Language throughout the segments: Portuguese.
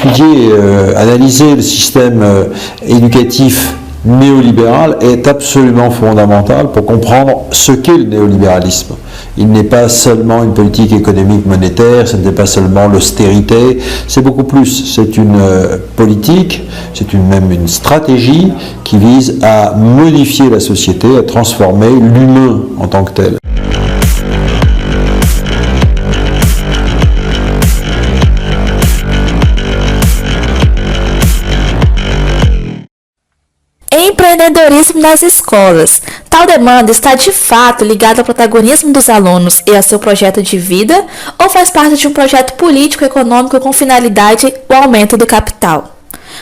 étudier, analyser le système éducatif néolibéral est absolument fondamental pour comprendre ce qu'est le néolibéralisme. Il n'est pas seulement une politique économique monétaire, ce n'est pas seulement l'austérité, c'est beaucoup plus. C'est une politique, c'est même une stratégie qui vise à modifier la société, à transformer l'humain en tant que tel. Empreendedorismo nas escolas. Tal demanda está de fato ligada ao protagonismo dos alunos e ao seu projeto de vida, ou faz parte de um projeto político-econômico com finalidade o aumento do capital?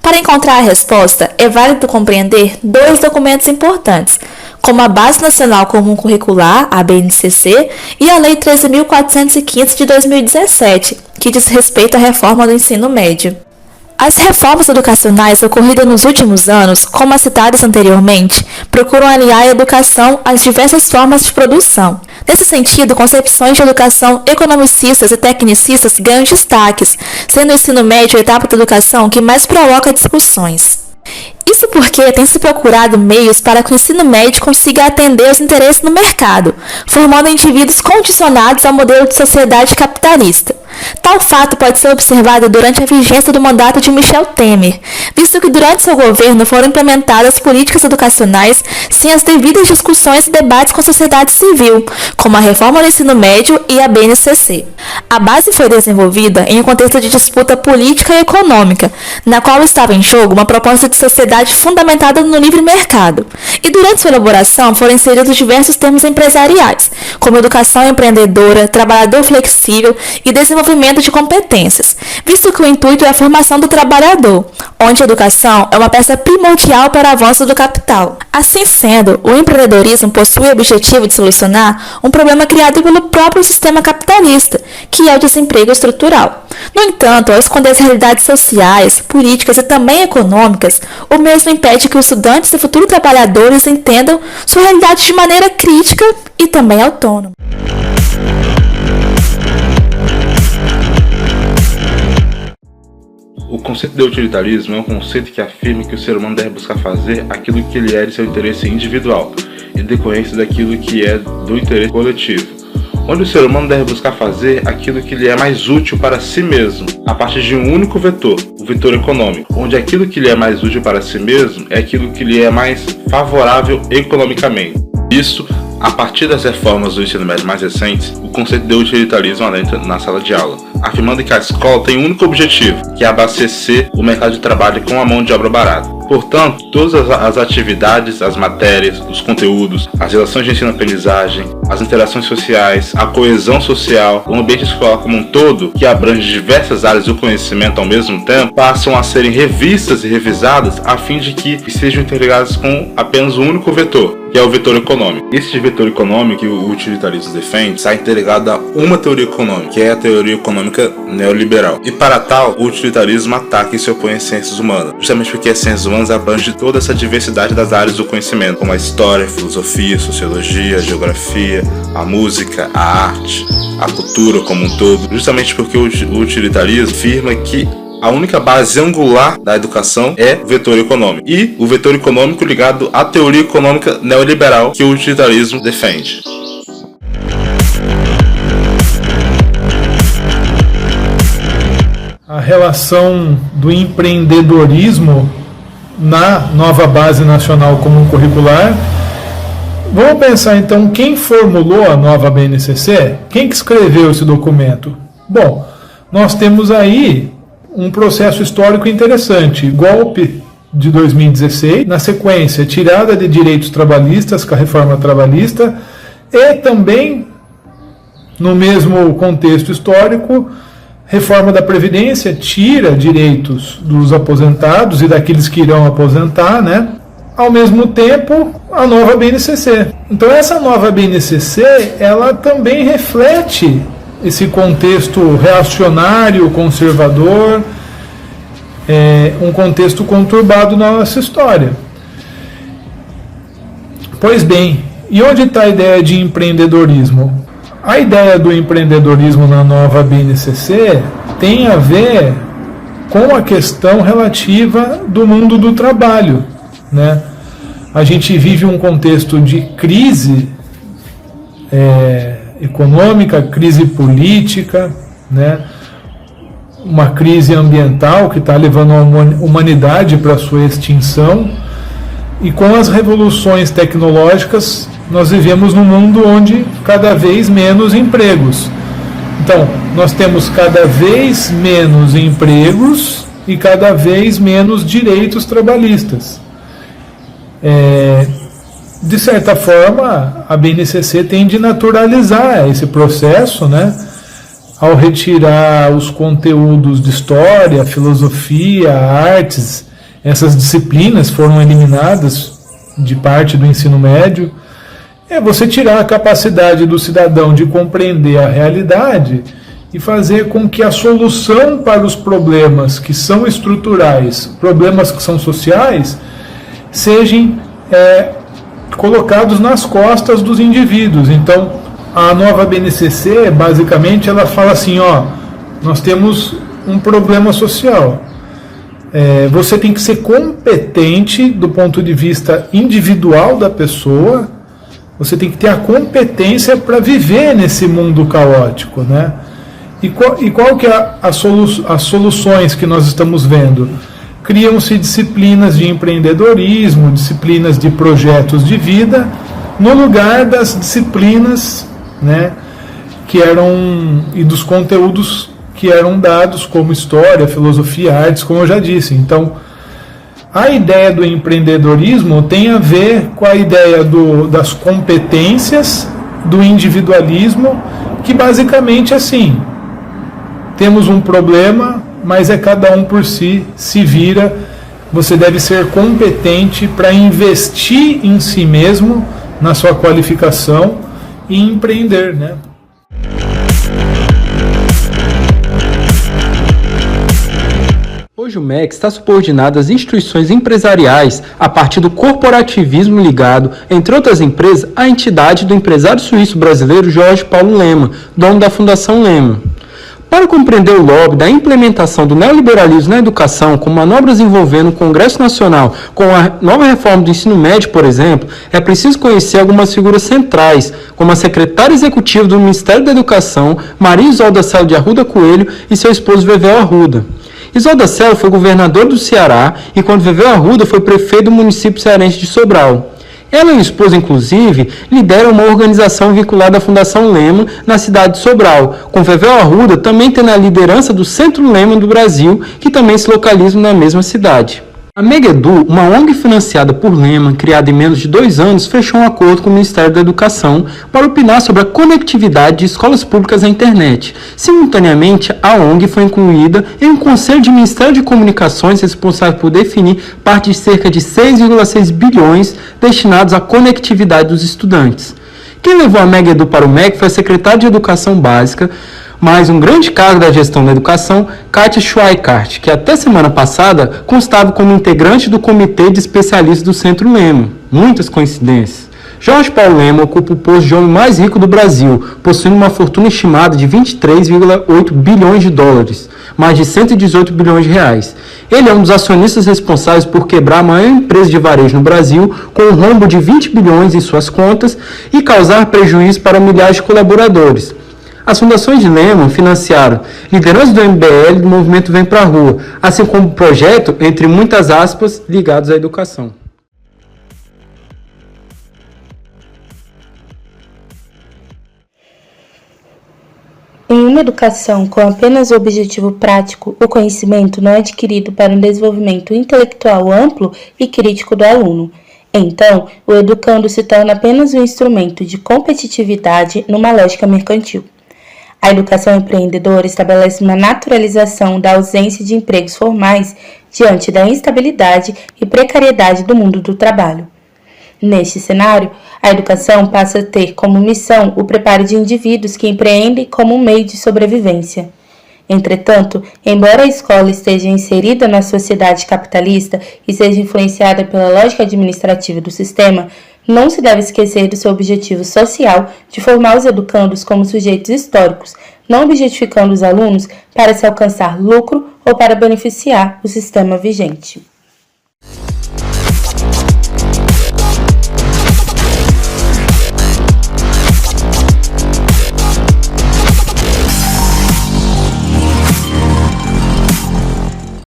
Para encontrar a resposta, é válido compreender dois documentos importantes, como a Base Nacional Comum Curricular, a BNCC, e a Lei 13.415 de 2017, que diz respeito à reforma do ensino médio. As reformas educacionais ocorridas nos últimos anos, como as citadas anteriormente, procuram aliar a educação às diversas formas de produção. Nesse sentido, concepções de educação economicistas e tecnicistas ganham destaques, sendo o ensino médio a etapa da educação que mais provoca discussões. Isso porque tem se procurado meios para que o ensino médio consiga atender aos interesses no mercado, formando indivíduos condicionados ao modelo de sociedade capitalista. Tal fato pode ser observado durante a vigência do mandato de Michel Temer, visto que durante seu governo foram implementadas políticas educacionais sem as devidas discussões e debates com a sociedade civil, como a reforma do ensino médio e a BNCC. A base foi desenvolvida em um contexto de disputa política e econômica, na qual estava em jogo uma proposta de sociedade fundamentada no livre mercado, e durante sua elaboração foram inseridos diversos termos empresariais, como educação empreendedora, trabalhador flexível e desenvolvimento de competências, visto que o intuito é a formação do trabalhador, onde a educação é uma peça primordial para o avanço do capital. Assim sendo, o empreendedorismo possui o objetivo de solucionar um problema criado pelo próprio sistema capitalista, que é o desemprego estrutural. No entanto, ao esconder as realidades sociais, políticas e também econômicas, o mesmo impede que os estudantes e futuros trabalhadores entendam sua realidade de maneira crítica e também autônoma. O conceito de utilitarismo é um conceito que afirma que o ser humano deve buscar fazer aquilo que ele é de seu interesse individual, em decorrência daquilo que é do interesse coletivo, onde o ser humano deve buscar fazer aquilo que lhe é mais útil para si mesmo, a partir de um único vetor, o vetor econômico, onde aquilo que lhe é mais útil para si mesmo é aquilo que lhe é mais favorável economicamente. Isso, a partir das reformas do ensino médio mais recentes, o conceito de utilitarismo adentra na sala de aula, afirmando que a escola tem um único objetivo, que é abastecer o mercado de trabalho com a mão de obra barata. Portanto, todas as atividades, as matérias, os conteúdos, as relações de ensino-aprendizagem, as interações sociais, a coesão social, o ambiente escolar como um todo, que abrange diversas áreas do conhecimento ao mesmo tempo, passam a serem revistas e revisadas a fim de que sejam interligadas com apenas um único vetor, que é o vetor econômico. Esse vetor econômico que o utilitarismo defende está interligado a uma teoria econômica, que é a teoria econômica neoliberal. E para tal, o utilitarismo ataca e se opõe às ciências humanas, justamente porque as ciências humanas abrangem toda essa diversidade das áreas do conhecimento, como a história, a filosofia, a sociologia, a geografia, a música, a arte, a cultura como um todo, justamente porque o utilitarismo afirma que a única base angular da educação é o vetor econômico. E o vetor econômico ligado à teoria econômica neoliberal que o utilitarismo defende. A relação do empreendedorismo na nova Base Nacional Comum Curricular. Vamos pensar então quem formulou a nova BNCC? Quem que escreveu esse documento? Bom, nós temos aí um processo histórico interessante. Golpe de 2016, na sequência, tirada de direitos trabalhistas com a reforma trabalhista e também, no mesmo contexto histórico, reforma da Previdência, tira direitos dos aposentados e daqueles que irão aposentar, né? Ao mesmo tempo, a nova BNCC. Então essa nova BNCC, ela também reflete esse contexto reacionário, conservador, um contexto conturbado na nossa história. Pois bem, e onde está a ideia de empreendedorismo? A ideia do empreendedorismo na nova BNCC tem a ver com a questão relativa do mundo do trabalho, né? A gente vive um contexto de crise econômica, crise política, né? Uma crise ambiental que está levando a humanidade para a sua extinção, e com as revoluções tecnológicas nós vivemos num mundo onde cada vez menos empregos. Então, nós temos cada vez menos empregos e cada vez menos direitos trabalhistas. De certa forma, a BNCC tem de naturalizar esse processo, né? Ao retirar os conteúdos de história, filosofia, artes, essas disciplinas foram eliminadas de parte do ensino médio. É você tirar a capacidade do cidadão de compreender a realidade e fazer com que a solução para os problemas que são estruturais, problemas que são sociais, sejam colocados nas costas dos indivíduos. Então, a nova BNCC, basicamente, ela fala assim, nós temos um problema social. Você tem que ser competente do ponto de vista individual da pessoa, você tem que ter a competência para viver nesse mundo caótico, né? E qual que é as soluções que nós estamos vendo? Criam-se disciplinas de empreendedorismo, disciplinas de projetos de vida, no lugar das disciplinas, né, e dos conteúdos que eram dados como história, filosofia, artes, como eu já disse. Então, a ideia do empreendedorismo tem a ver com a ideia das competências, do individualismo, que basicamente assim, temos um problema, mas cada um por si se vira. Você deve ser competente para investir em si mesmo, na sua qualificação e empreender, né? Hoje o MEC está subordinado às instituições empresariais a partir do corporativismo ligado, entre outras empresas, à entidade do empresário suíço brasileiro Jorge Paulo Lemann, dono da Fundação Lemann. Para compreender o lobby da implementação do neoliberalismo na educação, com manobras envolvendo o Congresso Nacional, com a nova reforma do ensino médio, por exemplo, é preciso conhecer algumas figuras centrais, como a secretária executiva do Ministério da Educação, Maria Isolda Celo de Arruda Coelho, e seu esposo Vevel Arruda. Isolda Celo foi governador do Ceará, enquanto Vevel Arruda foi prefeito do município cearense de Sobral. Ela e o esposo, inclusive, lideram uma organização vinculada à Fundação Lemann na cidade de Sobral, com Vevel Arruda também tendo a liderança do Centro Lemann do Brasil, que também se localiza na mesma cidade. A Megedu, uma ONG financiada por Lemann, criada em menos de 2 anos, fechou um acordo com o Ministério da Educação para opinar sobre a conectividade de escolas públicas à internet. Simultaneamente, a ONG foi incluída em um conselho de Ministério de Comunicações responsável por definir parte de cerca de 6,6 bilhões destinados à conectividade dos estudantes. Quem levou a Megedu para o MEC foi a secretária de Educação Básica, mais um grande cargo da gestão da educação, Kátia Schweikart, que até semana passada constava como integrante do Comitê de Especialistas do Centro Lemann. Muitas coincidências. Jorge Paulo Lemann ocupa o posto de homem mais rico do Brasil, possuindo uma fortuna estimada de 23,8 bilhões de dólares, mais de 118 bilhões de reais. Ele é um dos acionistas responsáveis por quebrar a maior empresa de varejo no Brasil, com um rombo de 20 bilhões em suas contas e causar prejuízo para milhares de colaboradores. As fundações de Lemann financiaram lideranças do MBL e do movimento Vem Pra Rua, assim como o projeto, entre muitas aspas, ligados à educação. Em uma educação com apenas o objetivo prático, o conhecimento não é adquirido para um desenvolvimento intelectual amplo e crítico do aluno. Então, o educando se torna apenas um instrumento de competitividade numa lógica mercantil. A educação empreendedora estabelece uma naturalização da ausência de empregos formais diante da instabilidade e precariedade do mundo do trabalho. Neste cenário, a educação passa a ter como missão o preparo de indivíduos que empreendem como um meio de sobrevivência. Entretanto, embora a escola esteja inserida na sociedade capitalista e seja influenciada pela lógica administrativa do sistema, não se deve esquecer do seu objetivo social de formar os educandos como sujeitos históricos, não objetificando os alunos para se alcançar lucro ou para beneficiar o sistema vigente.